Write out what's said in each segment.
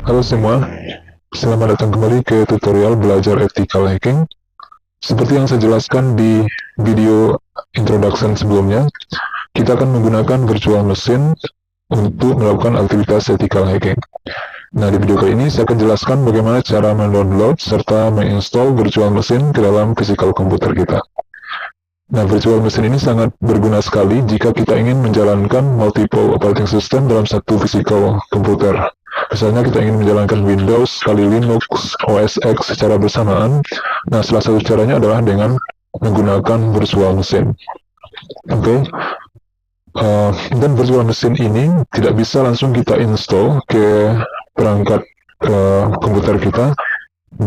Halo semua, selamat datang kembali ke tutorial belajar ethical hacking. Seperti yang saya jelaskan di video introduction sebelumnya, kita akan menggunakan virtual machine untuk melakukan aktivitas ethical hacking. Nah, di video kali ini saya akan jelaskan bagaimana cara mendownload serta menginstall virtual machine ke dalam physical komputer kita. Nah, virtual machine ini sangat berguna sekali jika kita ingin menjalankan multiple operating system dalam satu physical komputer. Misalnya kita ingin menjalankan Windows kali Linux, OS X secara bersamaan. Nah, salah satu caranya adalah dengan menggunakan virtual machine. Oke. Dan virtual machine ini tidak bisa langsung kita install ke perangkat komputer kita.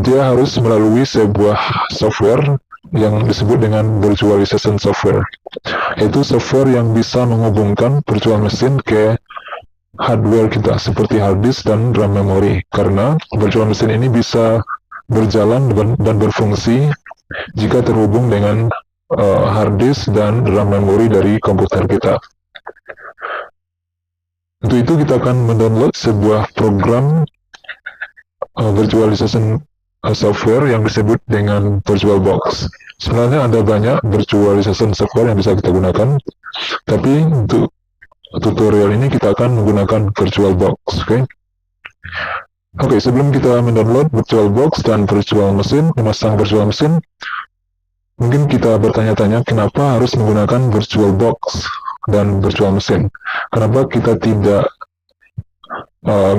Dia harus melalui sebuah software yang disebut dengan virtualization software. Yaitu software yang bisa menghubungkan virtual machine ke hardware kita seperti hard disk dan RAM memori, karena virtual machine ini bisa berjalan dan berfungsi jika terhubung dengan hard disk dan RAM memori dari komputer kita. Untuk itu kita akan mendownload sebuah program virtualization software yang disebut dengan VirtualBox. Sebenarnya ada banyak virtualization software yang bisa kita gunakan, tapi untuk tutorial ini kita akan menggunakan VirtualBox. Oke, sebelum kita mendownload VirtualBox dan virtual machine, memasang virtual machine, mungkin kita bertanya-tanya kenapa harus menggunakan VirtualBox dan virtual machine. Kenapa kita tidak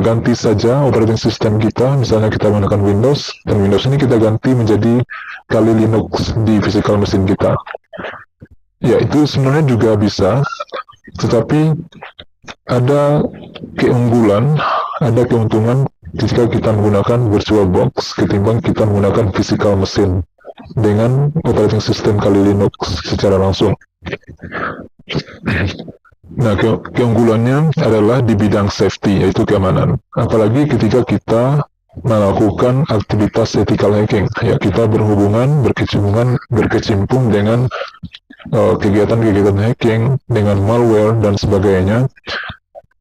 ganti saja operating system kita, misalnya kita menggunakan Windows, dan Windows ini kita ganti menjadi kali Linux di physical machine kita. Ya, itu sebenarnya juga bisa, tetapi ada keunggulan, ada keuntungan jika kita menggunakan VirtualBox ketimbang kita menggunakan physical machine dengan operating system kali Linux secara langsung. Nah, keunggulannya adalah di bidang safety, yaitu keamanan. Apalagi ketika kita melakukan aktivitas ethical hacking, ya kita berkecimpung dengan kegiatan-kegiatan hacking, dengan malware dan sebagainya.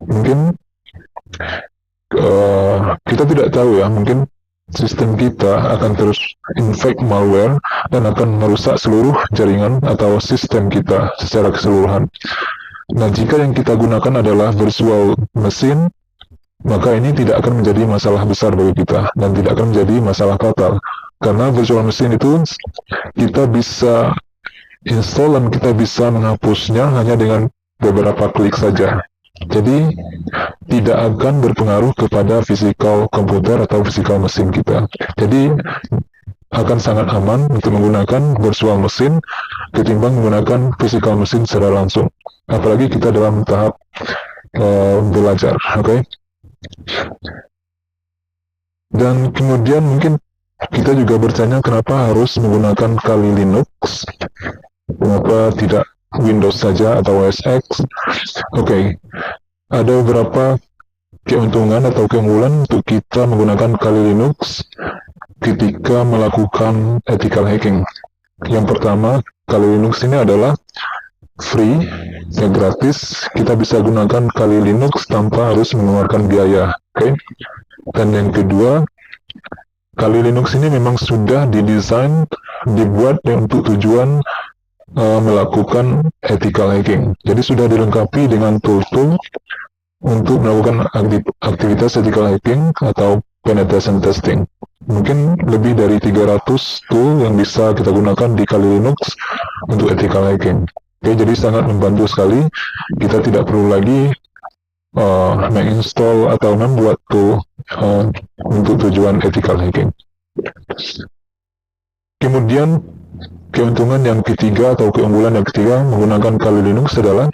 Mungkin kita tidak tahu ya, mungkin sistem kita akan terus infect malware dan akan merusak seluruh jaringan atau sistem kita secara keseluruhan. Nah, jika yang kita gunakan adalah virtual machine, maka ini tidak akan menjadi masalah besar bagi kita dan tidak akan menjadi masalah fatal. Karena virtual machine itu kita bisa install dan kita bisa menghapusnya hanya dengan beberapa klik saja. Jadi, tidak akan berpengaruh kepada physical komputer atau physical machine kita. Jadi, akan sangat aman untuk menggunakan virtual machine ketimbang menggunakan physical machine secara langsung. Apalagi kita dalam tahap belajar, oke? Dan kemudian mungkin kita juga bertanya kenapa harus menggunakan kali Linux, kenapa tidak Windows saja atau OS X? Oke, ada beberapa keuntungan atau keunggulan untuk kita menggunakan kali Linux ketika melakukan ethical hacking. Yang pertama, kali Linux ini adalah free, ya gratis. Kita bisa gunakan kali Linux tanpa harus mengeluarkan biaya. Oke. Dan yang kedua, kali Linux ini memang sudah didesain, dibuat untuk tujuan melakukan ethical hacking. Jadi sudah dilengkapi dengan tool-tool untuk melakukan aktivitas ethical hacking atau penetration testing. Mungkin lebih dari 300 tool yang bisa kita gunakan di kali Linux untuk ethical hacking. Oke, jadi sangat membantu sekali. Kita tidak perlu lagi menginstall atau membuat tool untuk tujuan ethical hacking. Kemudian keuntungan yang ketiga atau keunggulan yang ketiga menggunakan kali Linux adalah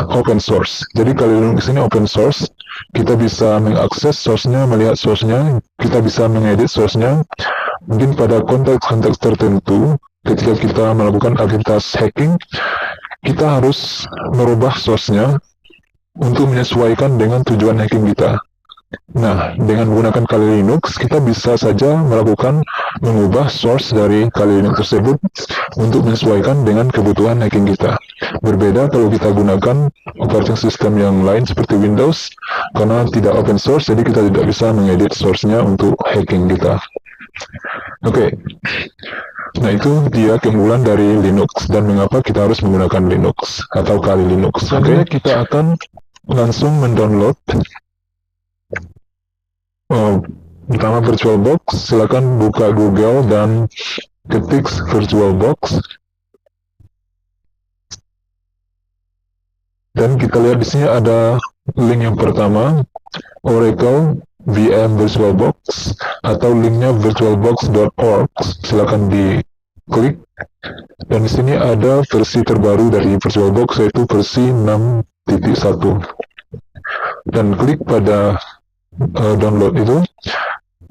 open source. Jadi kali Linux ini open source. Kita bisa mengakses source-nya, melihat source-nya, kita bisa mengedit source-nya. Mungkin pada konteks-konteks tertentu, ketika kita melakukan aktivitas hacking, kita harus merubah source-nya untuk menyesuaikan dengan tujuan hacking kita. Nah, dengan menggunakan kali Linux, kita bisa saja melakukan mengubah source dari Kali Linux tersebut untuk menyesuaikan dengan kebutuhan hacking kita. Berbeda kalau kita gunakan operating system yang lain seperti Windows, karena tidak open source, jadi kita tidak bisa mengedit source-nya untuk hacking kita. Oke. Nah, itu dia keunggulan dari Linux dan mengapa kita harus menggunakan Linux atau Kali Linux. Oke, kita akan langsung mendownload pertama VirtualBox. Silakan buka Google dan ketik VirtualBox. Dan kita lihat di sini ada link yang pertama, Oracle VM VirtualBox, atau linknya virtualbox.org. Silakan diklik. Dan di sini ada versi terbaru dari VirtualBox, yaitu versi 6.1. Dan klik pada download itu.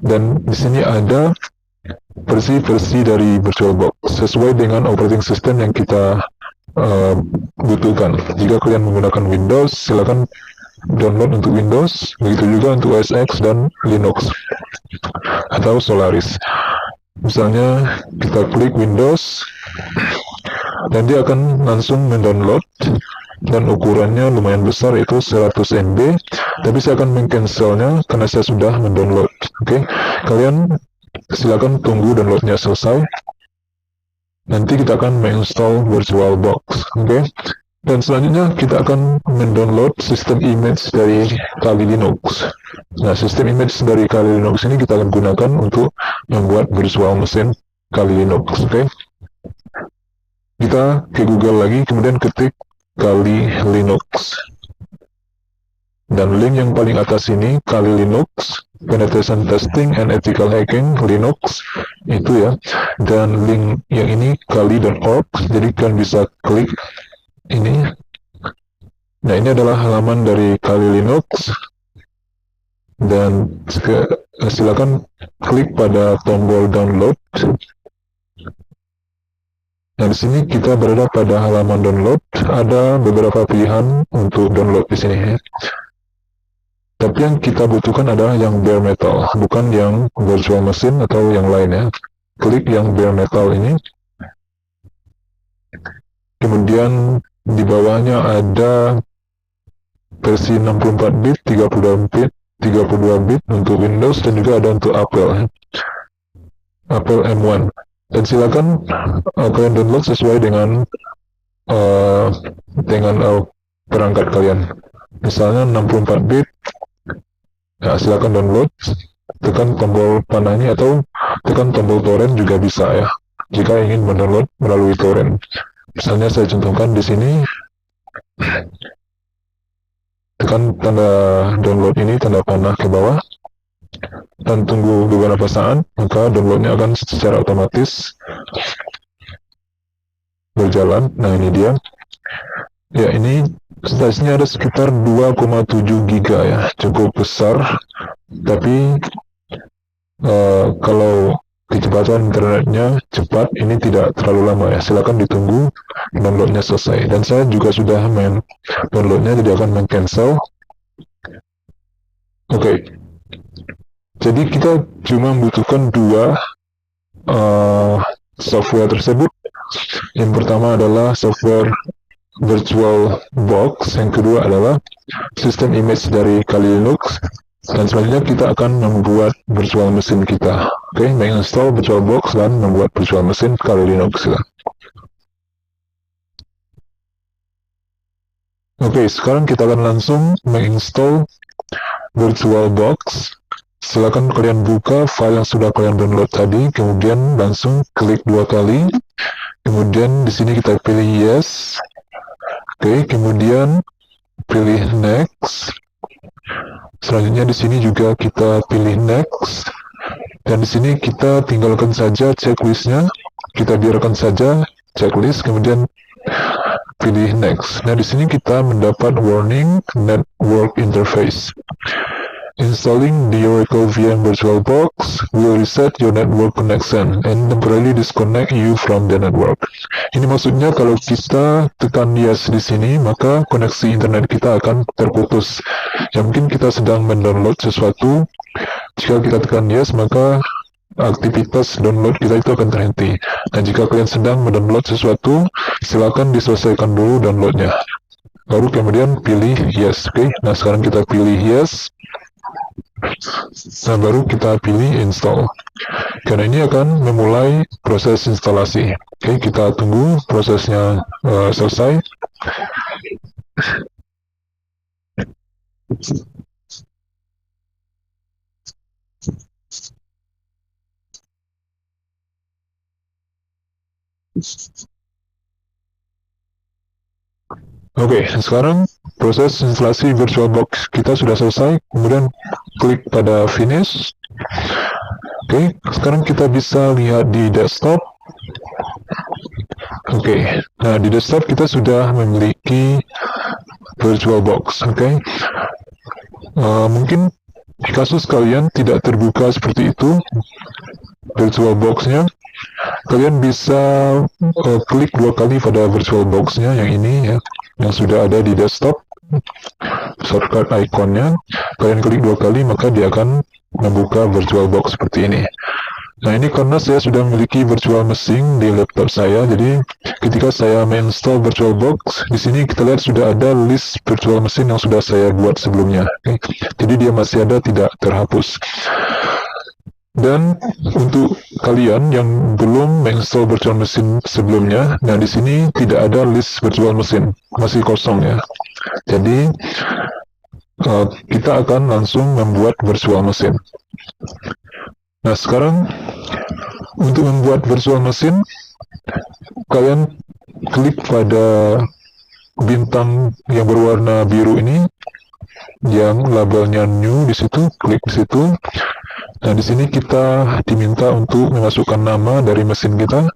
Dan di sini ada versi-versi dari VirtualBox sesuai dengan operating system yang kita butuhkan. Jika kalian menggunakan Windows, silakan download untuk Windows, begitu juga untuk OS X dan Linux atau Solaris. Misalnya kita klik Windows dan dia akan langsung mendownload, dan ukurannya lumayan besar, yaitu 100 MB, tapi saya akan mengcancelnya karena saya sudah mendownload. Oke, kalian silakan tunggu downloadnya selesai. Nanti kita akan menginstall VirtualBox. Oke. Dan selanjutnya kita akan mendownload sistem image dari Kali Linux. Nah, sistem image dari Kali Linux ini kita akan gunakan untuk membuat virtual machine Kali Linux. Oke. Kita ke Google lagi, kemudian ketik Kali Linux. Dan link yang paling atas ini, Kali Linux, Penetration Testing and Ethical Hacking Linux, itu ya. Dan link yang ini kali.org, jadi kalian bisa klik ini. Nah, ini adalah halaman dari Kali Linux. Dan silakan klik pada tombol download. Nah, di sini kita berada pada halaman download. Ada beberapa pilihan untuk download di sini ya. Tapi yang kita butuhkan adalah yang bare metal, bukan yang virtual machine atau yang lainnya. Klik yang bare metal ini. Kemudian di bawahnya ada versi 64 bit, 32 bit untuk Windows, dan juga ada untuk Apple M1. Dan silakan kalian download sesuai dengan perangkat kalian. Misalnya 64 bit. Nah, silakan download, tekan tombol panah ini atau tekan tombol torrent juga bisa ya, jika ingin mendownload melalui torrent. Misalnya saya contohkan di sini, tekan tanda download ini, tanda panah ke bawah, dan tunggu beberapa saat, maka downloadnya akan secara otomatis berjalan. Nah, ini dia. Ya, ini size-nya ada sekitar 2,7 giga ya, cukup besar. Tapi kalau kecepatan internetnya cepat, ini tidak terlalu lama ya. Silakan ditunggu downloadnya selesai. Dan saya juga sudah downloadnya, jadi akan men-cancel. Oke. Jadi kita cuma membutuhkan dua software tersebut. Yang pertama adalah software VirtualBox, yang kedua adalah sistem image dari Kali Linux, dan selanjutnya kita akan membuat virtual machine kita. Oke, menginstall VirtualBox dan membuat virtual machine Kali Linux. Oke, sekarang kita akan langsung menginstall VirtualBox. Silakan kalian buka file yang sudah kalian download tadi, kemudian langsung klik 2 kali. Kemudian di sini kita pilih yes. Oke, kemudian pilih next. Selanjutnya di sini juga kita pilih next. Dan di sini kita tinggalkan saja checklistnya. Kita biarkan saja checklist, kemudian pilih next. Nah, di sini kita mendapat warning network interface. Installing the Oracle VM VirtualBox will reset your network connection and temporarily disconnect you from the network. Ini maksudnya kalau kita tekan yes di sini, maka koneksi internet kita akan terputus. Ya, mungkin kita sedang mendownload sesuatu. Jika kita tekan yes, maka aktivitas download kita itu akan terhenti. Nah, jika kalian sedang mendownload sesuatu, silakan diselesaikan dulu downloadnya. Baru kemudian pilih yes, oke? Nah, sekarang kita pilih yes. Nah, baru kita pilih install. Karena ini akan memulai proses instalasi. Oke, kita tunggu prosesnya selesai. Oke, sekarang proses instalasi VirtualBox kita sudah selesai. Kemudian klik pada finish. Oke, sekarang kita bisa lihat di desktop. Oke, nah di desktop kita sudah memiliki VirtualBox. Oke, mungkin di kasus kalian tidak terbuka seperti itu VirtualBox-nya, kalian bisa klik 2 kali pada VirtualBox-nya yang ini ya, yang sudah ada di desktop, shortcut ikonnya, kalian klik 2 kali maka dia akan membuka VirtualBox seperti ini. Nah, ini karena saya sudah memiliki virtual machine di laptop saya, jadi ketika saya menginstall VirtualBox, di sini kita lihat sudah ada list virtual machine yang sudah saya buat sebelumnya. Jadi dia masih ada, tidak terhapus. Dan untuk kalian yang belum menginstall virtual machine sebelumnya, nah di sini tidak ada list virtual machine, masih kosong ya. Jadi kita akan langsung membuat virtual machine. Nah, sekarang untuk membuat virtual machine, kalian klik pada bintang yang berwarna biru ini, yang labelnya new di situ, klik di situ. Nah, di sini kita diminta untuk memasukkan nama dari mesin kita.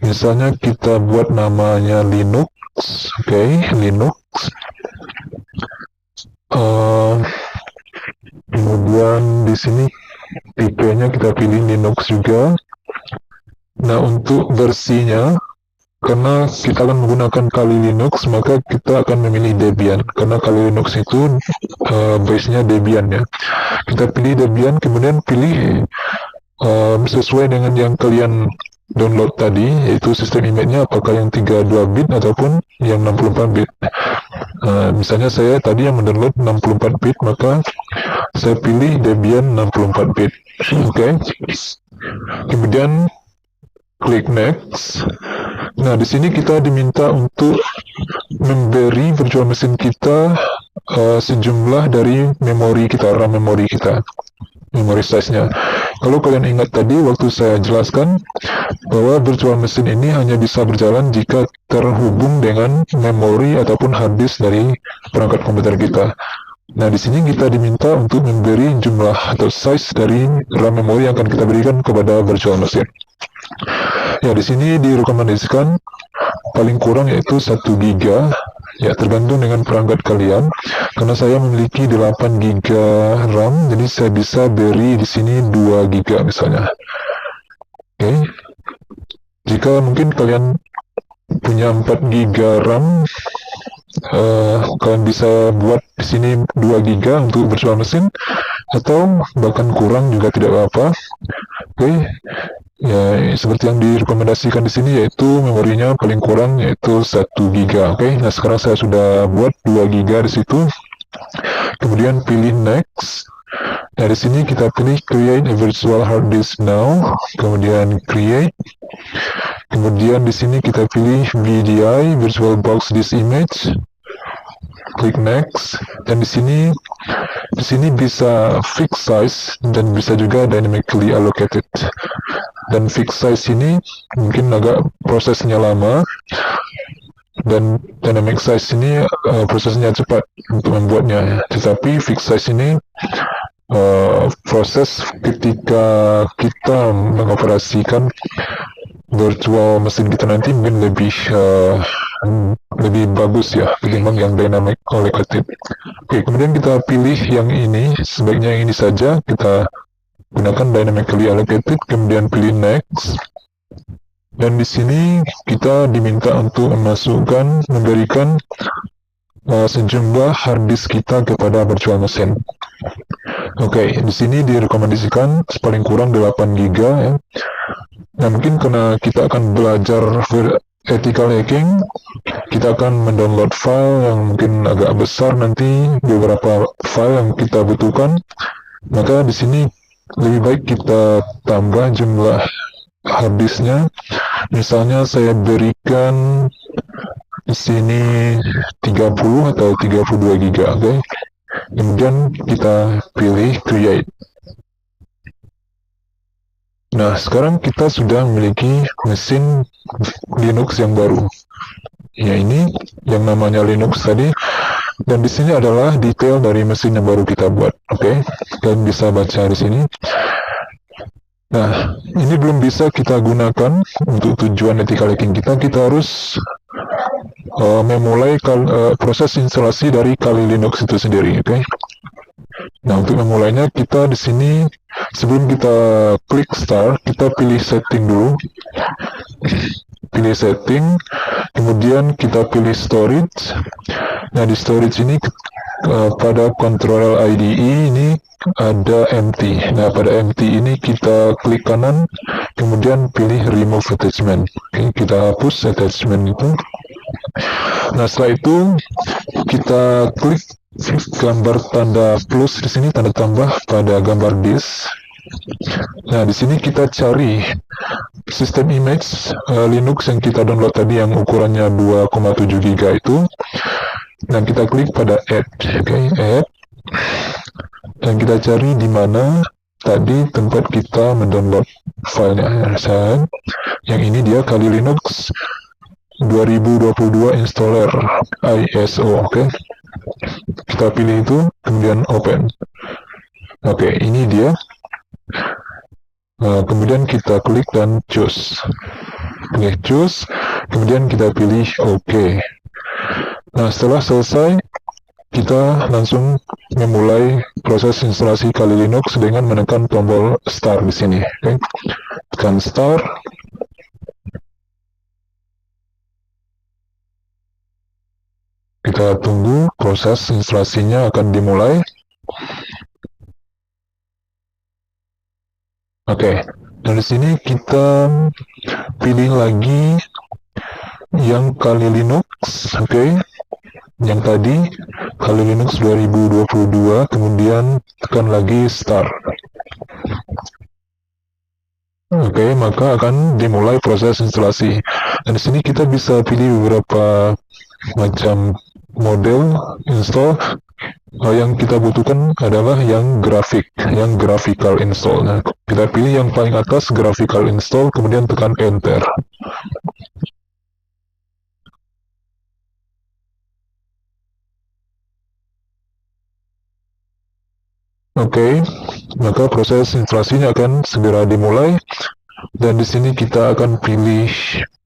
Misalnya kita buat namanya Linux, oke, Linux. Kemudian di sini tipenya kita pilih Linux juga. Nah, untuk versinya, karena kita akan menggunakan Kali Linux, maka kita akan memilih Debian. Karena Kali Linux itu base-nya Debian ya. Kita pilih Debian, kemudian pilih sesuai dengan yang kalian download tadi, yaitu sistem image-nya apakah yang 32 bit ataupun yang 64 bit. Misalnya saya tadi yang mendownload 64 bit, maka saya pilih Debian 64 bit. Oke. Kemudian klik next. Nah, di sini kita diminta untuk memberi virtual machine kita sejumlah dari memori kita, RAM memori kita, memori size-nya. Kalau kalian ingat tadi waktu saya jelaskan bahwa virtual machine ini hanya bisa berjalan jika terhubung dengan memori ataupun hard disk dari perangkat komputer kita. Nah, di sini kita diminta untuk memberi jumlah atau size dari RAM memori yang akan kita berikan kepada virtual machine. Ya, di sini direkomendasikan paling kurang yaitu 1 GB, ya tergantung dengan perangkat kalian. Karena saya memiliki 8 GB RAM, jadi saya bisa beri di sini 2 GB misalnya. Oke. Jika mungkin kalian punya 4 GB RAM, kalian bisa buat di sini 2 GB untuk virtual machine, atau bahkan kurang juga tidak apa-apa. Oke. Ya, seperti yang direkomendasikan di sini yaitu memorinya paling kurang yaitu 1 GB. Oke. Nah, sekarang saya sudah buat 2 GB di situ. Kemudian pilih next. Nah, di sini kita pilih create a virtual hard disk now. Kemudian create. Kemudian di sini kita pilih VDI VirtualBox disk image. Klik next. Dan di sini bisa fixed size dan bisa juga dynamically allocated. Dan fixed size ini mungkin agak prosesnya lama, dan dynamic size ini prosesnya cepat untuk membuatnya. Tetapi fixed size ini proses ketika kita mengoperasikan virtual mesin kita nanti mungkin lebih bagus ya ketimbang yang dynamic allocated. Oke, kemudian kita pilih yang ini, sebaiknya yang ini saja, kita gunakan dynamically allocated, kemudian pilih next. Dan di sini kita diminta untuk memberikan sejumlah hard disk kita kepada virtual machine. Oke, di sini direkomendasikan paling kurang 8 GB ya. Nah, mungkin karena kita akan belajar ethical hacking, kita akan mendownload file yang mungkin agak besar nanti, beberapa file yang kita butuhkan. Maka di sini lebih baik kita tambah jumlah harddisknya. Misalnya saya berikan di sini 30 atau 32 GB, oke. Kemudian kita pilih create. Nah, sekarang kita sudah memiliki mesin Linux yang baru. Ya, ini yang namanya Linux tadi. Dan di sini adalah detail dari mesin yang baru kita buat. Oke, kalian bisa baca di sini. Nah, ini belum bisa kita gunakan untuk tujuan ethical hacking kita. Kita harus memulai proses instalasi dari Kali Linux itu sendiri. Oke. Nah, untuk memulainya kita di sini sebelum kita klik start, kita pilih setting dulu. Pilih setting, kemudian kita pilih storage. Nah, di storage ini pada control IDE ini ada empty. Nah, pada empty ini kita klik kanan, kemudian pilih remove attachment. Oke, kita hapus attachment itu. Nah, setelah itu kita klik gambar tanda plus di sini, tanda tambah pada gambar disk. Nah, di sini kita cari sistem image Linux yang kita download tadi yang ukurannya 2,7 GB itu. Dan kita klik pada add, oke, add. Dan kita cari di mana tadi tempat kita mendownload filenya. Yang ini dia Kali Linux 2022 installer ISO, oke. Kita pilih itu, kemudian open. Oke, ini dia. Kemudian kita klik dan choose. Oke, choose. Kemudian kita pilih OK. Nah, setelah selesai, kita langsung memulai proses instalasi Kali Linux dengan menekan tombol start di sini. Oke. Tekan start. Kita tunggu proses instalasinya akan dimulai. Oke, dari sini kita pilih lagi yang Kali Linux, oke. Yang tadi Kali Linux 2022, kemudian tekan lagi start. Oke, maka akan dimulai proses instalasi. Dan di sini kita bisa pilih beberapa macam model install. Yang kita butuhkan adalah yang graphical install. Nah, kita pilih yang paling atas graphical install, kemudian tekan enter. Oke, maka proses instalasinya akan segera dimulai. Dan di sini kita akan pilih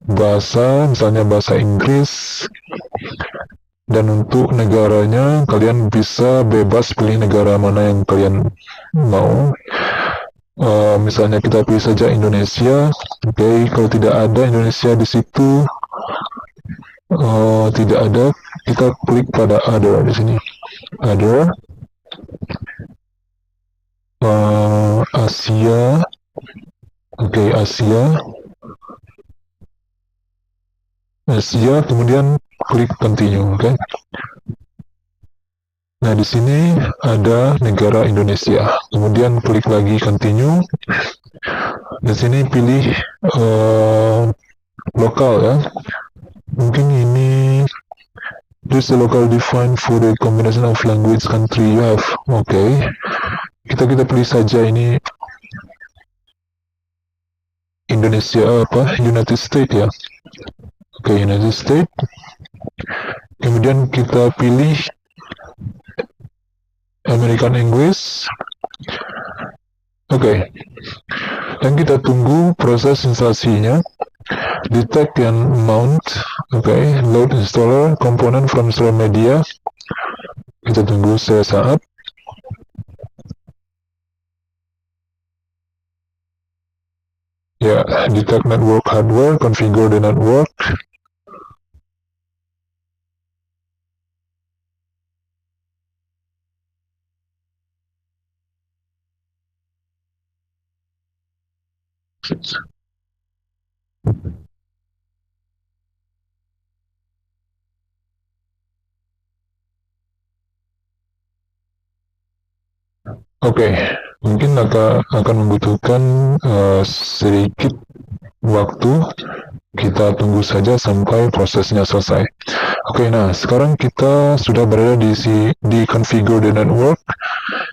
bahasa, misalnya bahasa Inggris. Dan untuk negaranya, kalian bisa bebas pilih negara mana yang kalian mau. Misalnya kita pilih saja Indonesia. Oke, kalau tidak ada Indonesia di situ, tidak ada, kita klik pada other di sini. Other. Asia. Oke, Asia. Asia, kemudian klik continue, oke. Nah, di sini ada negara Indonesia. Kemudian klik lagi continue. Di sini pilih lokal ya. Mungkin ini this is local defined for the combination of language country you have. Oke. Kita pilih saja ini Indonesia United States ya. Oke, United States. Kemudian kita pilih American English. Oke. Dan kita tunggu proses instalasinya. Detect and mount. Oke, load installer component from social media. Kita tunggu sesaat. Ya, detect network hardware, configure the network. Oke, mungkin akan membutuhkan sedikit waktu. Kita tunggu saja sampai prosesnya selesai. Oke, nah sekarang kita sudah berada di configure the network.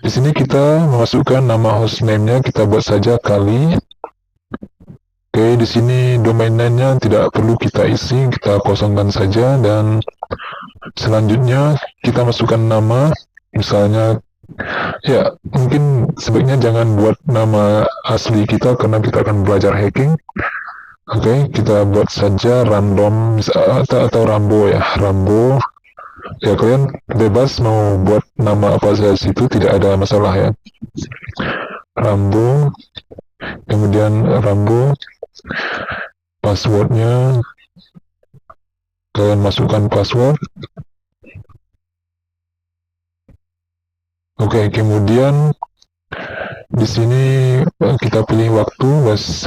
Di sini kita memasukkan nama hostname-nya, kita buat saja kali. Oke, di sini domain name-nya tidak perlu kita isi, kita kosongkan saja, dan selanjutnya kita masukkan nama, misalnya, ya mungkin sebaiknya jangan buat nama asli kita karena kita akan belajar hacking. Oke, kita buat saja random atau Rambo ya, Rambo. Ya kalian bebas mau buat nama apa saja situ, tidak ada masalah ya. Rambo, kemudian Rambo, passwordnya kalian masukkan password. Oke, kemudian di sini kita pilih waktu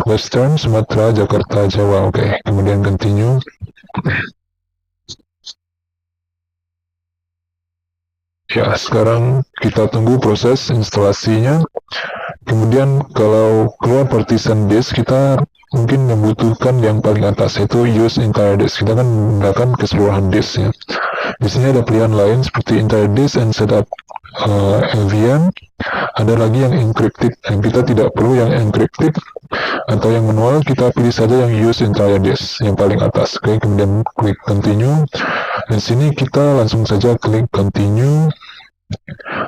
Western, Sumatera, Jakarta, Jawa. Oke, kemudian continue. Ya, sekarang kita tunggu proses instalasinya. Kemudian kalau keluar partition disk, kita mungkin membutuhkan yang paling atas, yaitu use entire disk. Kita akan menggunakan keseluruhan disk ya. Di sini ada pilihan lain seperti entire disk and setup LVM. Ada lagi yang encrypted. Kita tidak perlu yang encrypted atau yang manual, kita pilih saja yang use entire disk yang paling atas. Oke, kemudian klik continue. Dan sini kita langsung saja klik continue.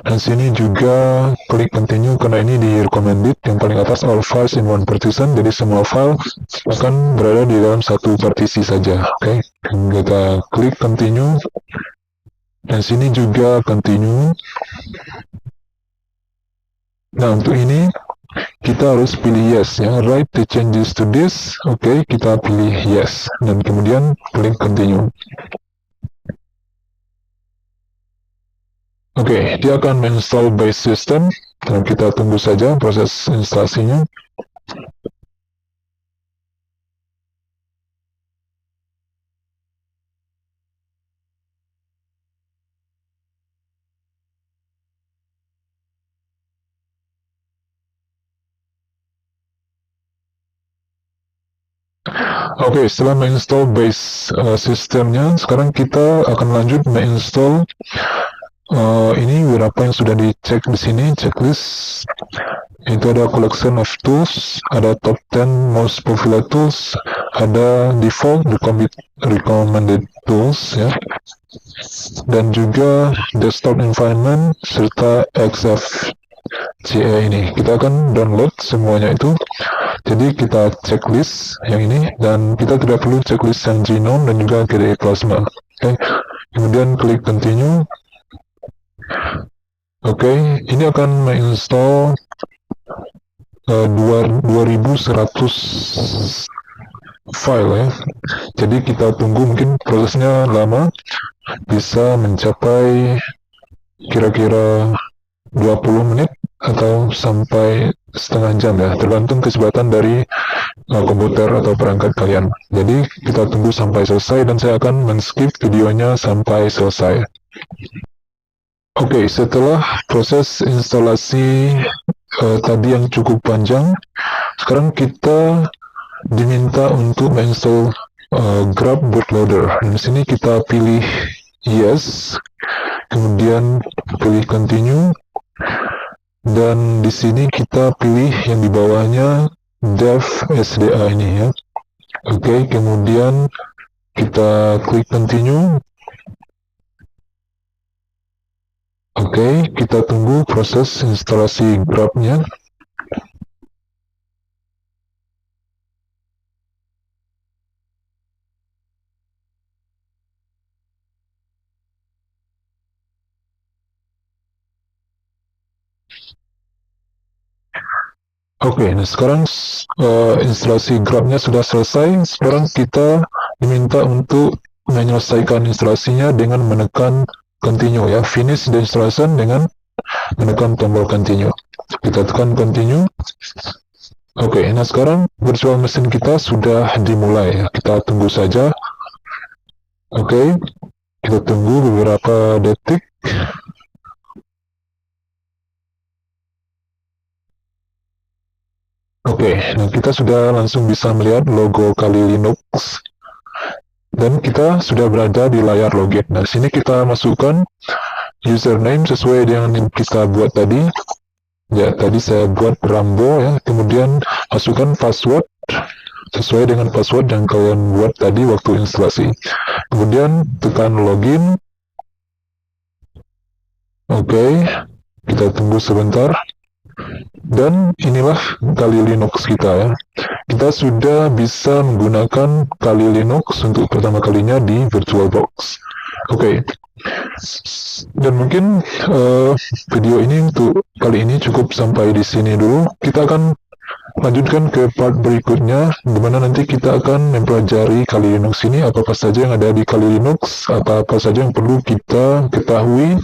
Dan sini juga klik continue karena ini di recommended, yang paling atas all files in one partition, jadi semua file akan berada di dalam satu partisi saja. Oke, kita klik continue. Dan sini juga continue. Nah, untuk ini kita harus pilih yes ya, write the changes to this. Oke, kita pilih yes dan kemudian klik continue. Oke, dia akan menginstall base system dan kita tunggu saja proses instalasinya. Oke, setelah menginstall base sistemnya, sekarang kita akan lanjut menginstall ini beberapa yang sudah dicek di sini, checklist. Itu ada collection of tools, ada top 10 most popular tools, ada default recommended tools ya, dan juga desktop environment serta XFCE ini. Kita akan download semuanya itu. Jadi kita checklist yang ini, dan kita tidak perlu checklist yang genome dan juga KDE Plasma. Oke, kemudian klik continue. Oke, ini akan menginstall 2100 file ya. Jadi kita tunggu, mungkin prosesnya lama, bisa mencapai kira-kira 20 menit atau sampai setengah jam ya, tergantung kecepatan dari komputer atau perangkat kalian. Jadi kita tunggu sampai selesai dan saya akan men-skip videonya sampai selesai. Oke, setelah proses instalasi tadi yang cukup panjang, sekarang kita diminta untuk menginstall Grub bootloader. Di sini kita pilih yes, kemudian pilih continue, dan di sini kita pilih yang di bawahnya dev SDA ini ya. Oke, kemudian kita klik continue. Oke, kita tunggu proses instalasi Grub-nya. Oke, nah sekarang instalasi Grub-nya sudah selesai. Sekarang kita diminta untuk menyelesaikan instalasinya dengan menekan continue ya, finish the installation dengan menekan tombol continue. Kita tekan continue. Oke, nah sekarang virtual machine kita sudah dimulai. Kita tunggu saja. Oke, kita tunggu beberapa detik. Oke, nah kita sudah langsung bisa melihat logo Kali Linux. Dan kita sudah berada di layar login. Nah, sini kita masukkan username sesuai dengan yang kita buat tadi. Ya, tadi saya buat Rambo ya. Kemudian masukkan password sesuai dengan password yang kalian buat tadi waktu instalasi. Kemudian tekan login. Oke, kita tunggu sebentar. Dan inilah Kali Linux kita ya. Kita sudah bisa menggunakan Kali Linux untuk pertama kalinya di VirtualBox. Oke. Dan mungkin video ini untuk kali ini cukup sampai di sini dulu. Kita akan lanjutkan ke part berikutnya, di mana nanti kita akan mempelajari Kali Linux ini, apa saja yang ada di Kali Linux, apa saja yang perlu kita ketahui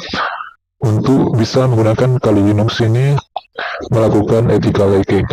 untuk bisa menggunakan Kali Linux ini melakukan ethical hacking.